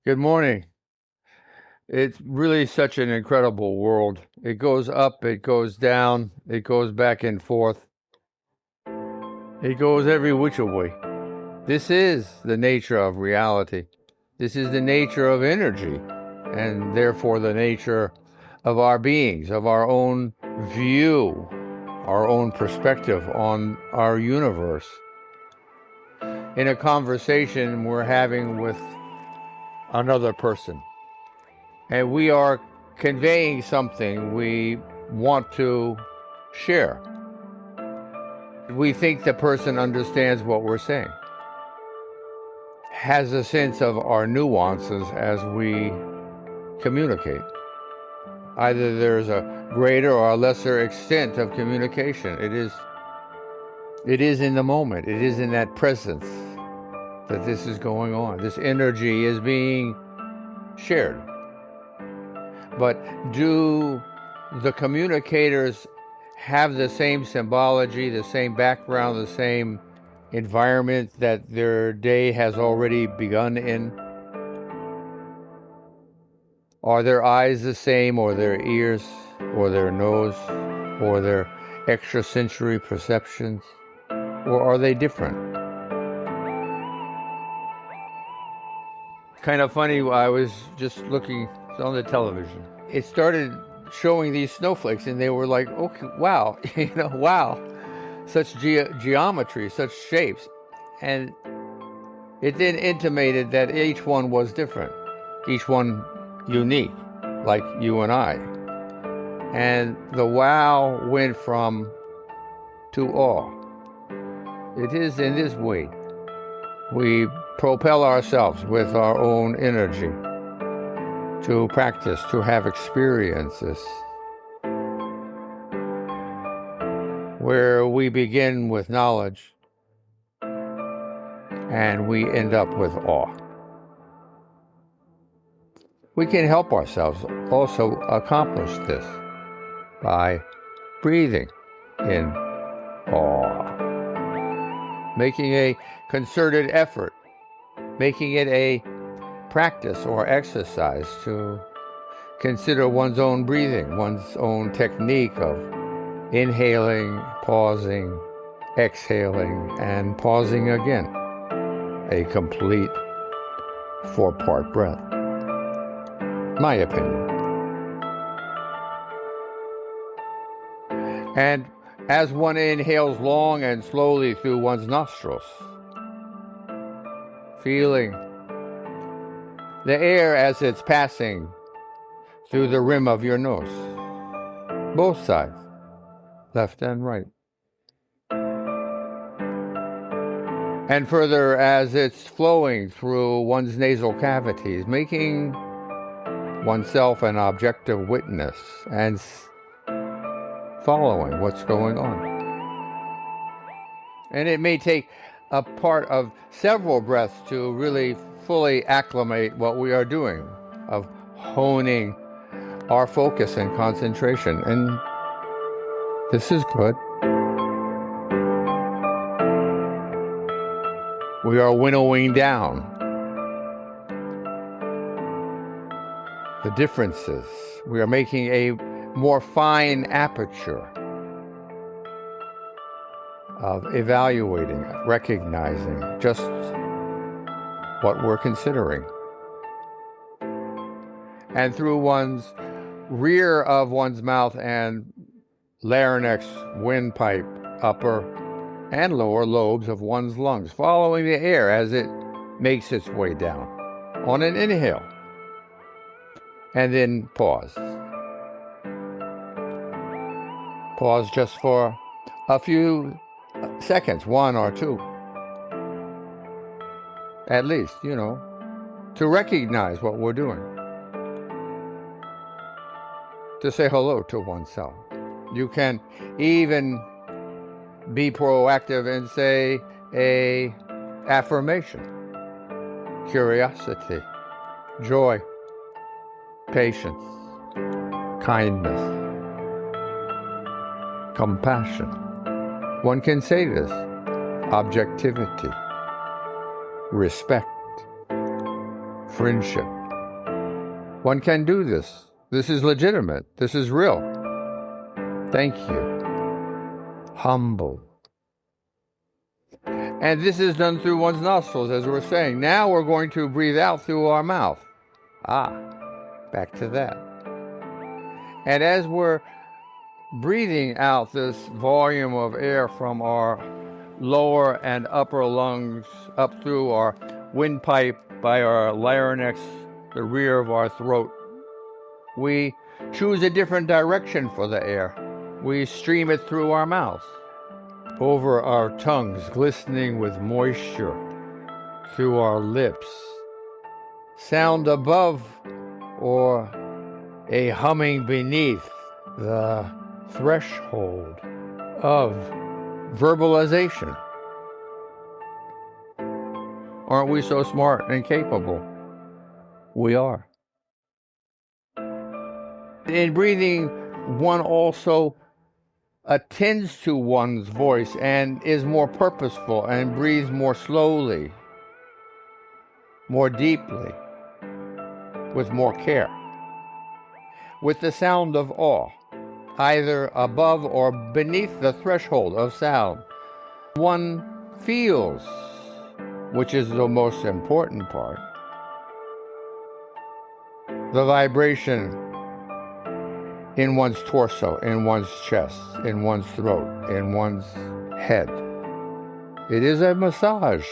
Good morning. It's really such an incredible world. It goes up, it goes down, it goes back and forth. It goes every which way. This is the nature of reality. This is the nature of energy, and therefore the nature of our beings, of our own view, our own perspective on our universe. In a conversation we're having with another person, and we are conveying something we want to share. We think the person understands what we're saying, has a sense of our nuances as we communicate. Either there's a greater or a lesser extent of communication. It is in the moment. It is in that presence that this is going on. This energy is being shared. But do the communicators have the same symbology, the same background, the same environment that their day has already begun in? Are their eyes the same, or their ears, or their nose, or their extrasensory perceptions? Or are they different? Kind of funny, I was just looking on the television. It started showing these snowflakes, and they were like, okay, wow, wow, such geometry, such shapes. And it then intimated that each one was different, each one unique, like you and I. And the wow went from to awe. It is in this way we propel ourselves with our own energy to practice, to have experiences where we begin with knowledge and we end up with awe. We can help ourselves also accomplish this by breathing in awe, making a concerted effort, making it a practice or exercise to consider one's own breathing, one's own technique of inhaling, pausing, exhaling, and pausing again. A complete 4-part breath. My opinion. And as one inhales long and slowly through one's nostrils, feeling the air as it's passing through the rim of your nose, both sides, left and right. And further as it's flowing through one's nasal cavities, making oneself an objective witness and following what's going on. And it may take a part of several breaths to really fully acclimate what we are doing, of honing our focus and concentration. And this is good. We are winnowing down the differences. We are making a more fine aperture of evaluating, recognizing just what we're considering. And through one's rear of one's mouth and larynx, windpipe, upper and lower lobes of one's lungs, following the air as it makes its way down on an inhale. And then pause. Pause just for a few seconds, 1 or 2. At least, to recognize what we're doing. To say hello to oneself. You can even be proactive and say a affirmation. Curiosity, joy, patience, kindness, compassion. One can say this. Objectivity, respect, friendship. One can do this. This is legitimate. This is real. Thank you. Humble. And this is done through one's nostrils, as we're saying. Now we're going to breathe out through our mouth. Back to that. And as we're breathing out this volume of air from our lower and upper lungs up through our windpipe by our larynx, the rear of our throat, we choose a different direction for the air. We stream it through our mouths, over our tongues glistening with moisture, through our lips. Sound above or a humming beneath the threshold of verbalization. Aren't we so smart and capable? We are. In breathing, one also attends to one's voice and is more purposeful and breathes more slowly, more deeply, with more care, with the sound of awe, either above or beneath the threshold of sound. One feels, which is the most important part, the vibration in one's torso, in one's chest, in one's throat, in one's head. It is a massage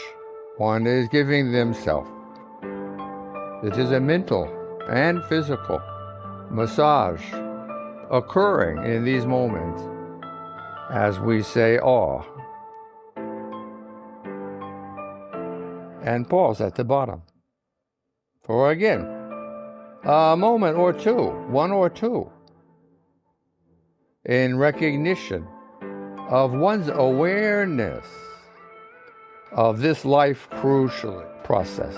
one is giving themselves. It is a mental and physical massage occurring in these moments as we say awe and pause at the bottom for again a moment or two, one or two, in recognition of one's awareness of this life crucial process.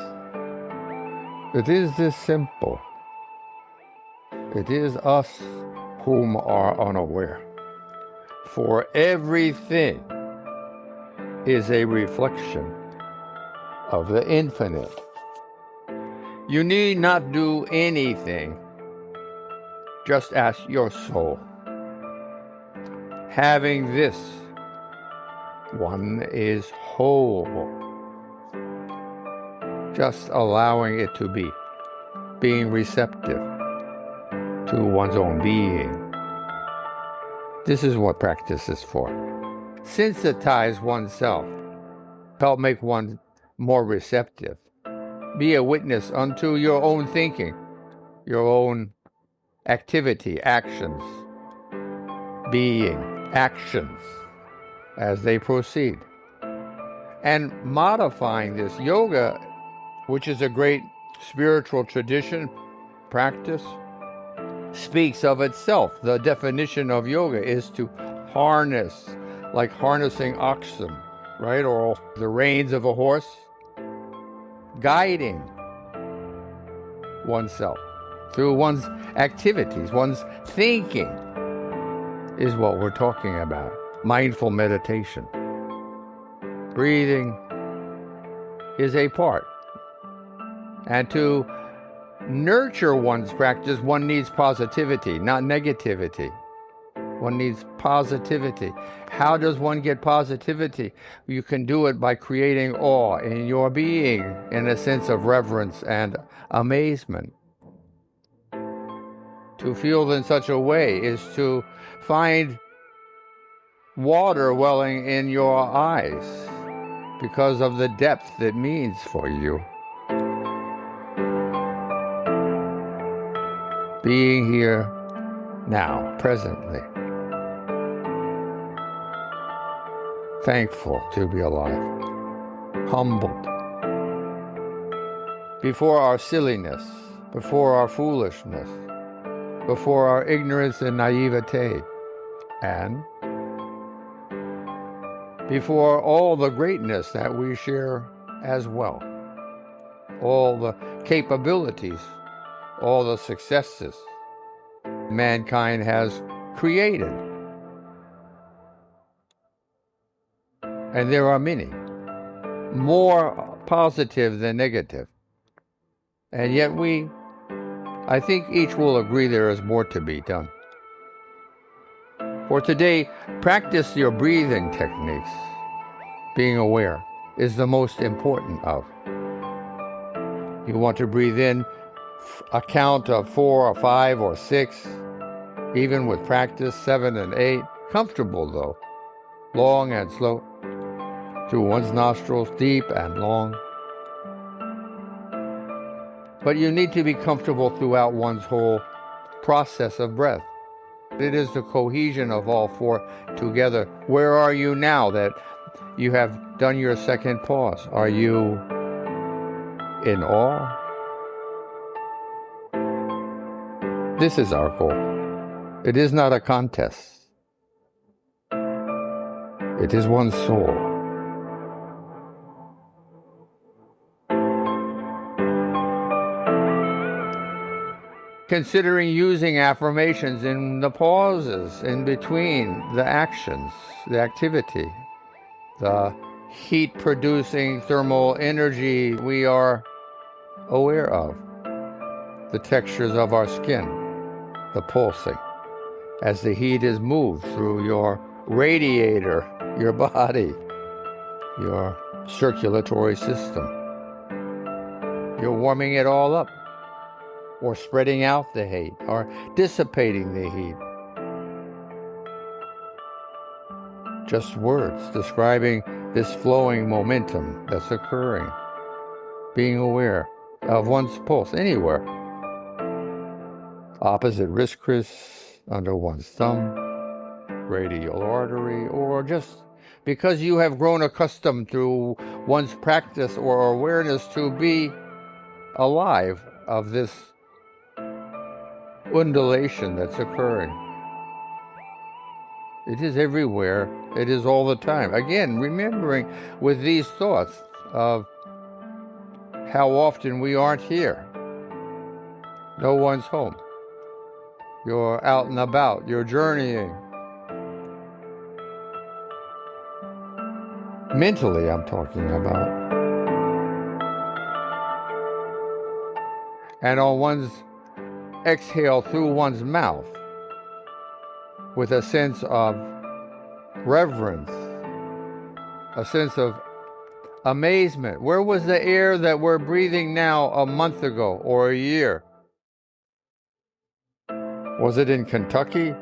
It is this simple. It is us whom are unaware. For everything is a reflection of the infinite. You need not do anything. Just ask your soul. Having this, one is whole. Just allowing it to be, being receptive to one's own being. This is what practice is for. Sensitize oneself. Help make one more receptive. Be a witness unto your own thinking, your own activity, actions, being, actions as they proceed. And modifying this yoga, which is a great spiritual tradition, practice, speaks of itself. The definition of yoga is to harness, like harnessing oxen, right? Or the reins of a horse, guiding oneself through one's activities, one's thinking is what we're talking about. Mindful meditation. Breathing is a part. And to nurture one's practice, one needs positivity, not negativity. One needs positivity. How does one get positivity? You can do it by creating awe in your being, in a sense of reverence and amazement. To feel in such a way is to find water welling in your eyes because of the depth it means for you. Being here now, presently. Thankful to be alive. Humbled. Before our silliness, before our foolishness, before our ignorance and naivete, and before all the greatness that we share as well, all the capabilities, all the successes mankind has created. And there are many, more positive than negative. And yet I think each will agree there is more to be done. For today, practice your breathing techniques. Being aware is the most important of. You want to breathe in a count of 4 or 5 or 6, even with practice 7 and 8. Comfortable though, long and slow, through one's nostrils, deep and long. But you need to be comfortable throughout one's whole process of breath. It is the cohesion of all 4 together. Where are you now that you have done your second pause? Are you in awe? This is our goal. It is not a contest. It is one's soul. Considering using affirmations in the pauses, in between the actions, the activity, the heat-producing thermal energy we are aware of, the textures of our skin, the pulsing, as the heat is moved through your radiator, your body, your circulatory system. You're warming it all up, or spreading out the heat, or dissipating the heat. Just words describing this flowing momentum that's occurring. Being aware of one's pulse anywhere. Opposite wrist crease, under one's thumb, radial artery, or just because you have grown accustomed through one's practice or awareness to be alive of this undulation that's occurring. It is everywhere. It is all the time. Again, remembering with these thoughts of how often we aren't here. No one's home. You're out and about. You're journeying. Mentally, I'm talking about. And on one's exhale through one's mouth with a sense of reverence, a sense of amazement. Where was the air that we're breathing now a month ago or a year? Was it in Kentucky?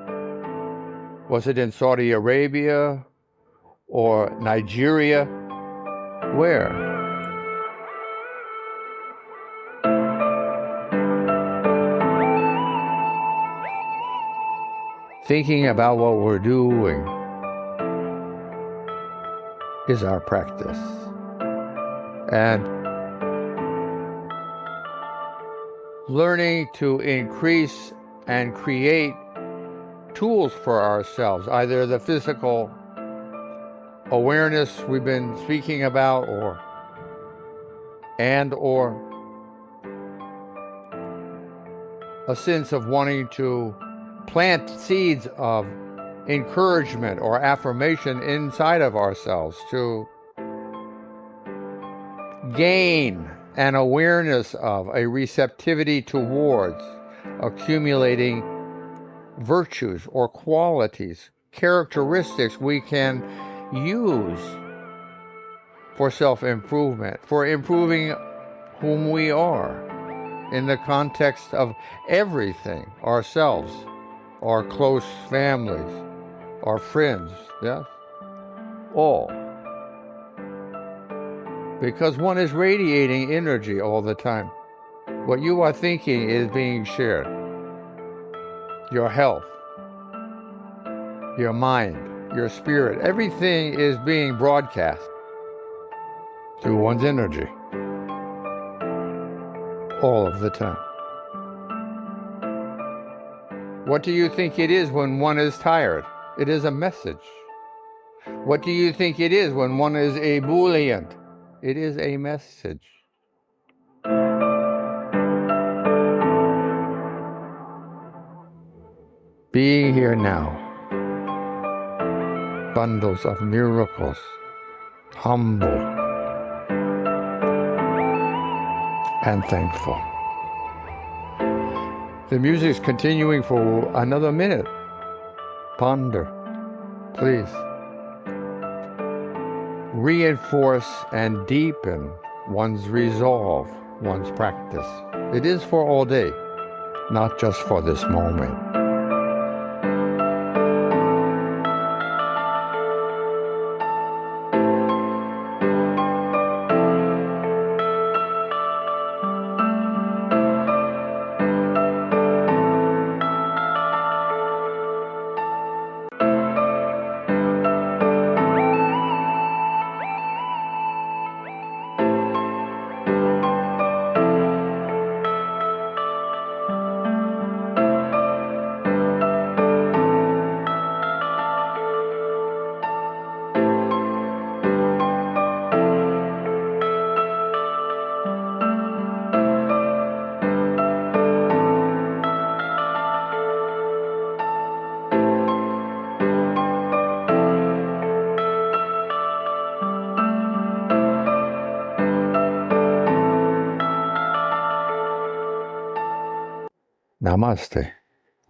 Was it in Saudi Arabia or Nigeria? Where? Thinking about what we're doing is our practice. And learning to increase and create tools for ourselves, either the physical awareness we've been speaking about, or a sense of wanting to plant seeds of encouragement or affirmation inside of ourselves to gain an awareness of, a receptivity towards accumulating virtues or qualities, characteristics we can use for self-improvement, for improving whom we are in the context of everything, ourselves, our close families, our friends, yes, all. Because one is radiating energy all the time. What you are thinking is being shared. Your health, your mind, your spirit, everything is being broadcast through one's energy all of the time. What do you think it is when one is tired? It is a message. What do you think it is when one is ebullient? It is a message. Being here now, bundles of miracles, humble and thankful. The music's continuing for another minute. Ponder, please. Reinforce and deepen one's resolve, one's practice. It is for all day, not just for this moment. Namaste.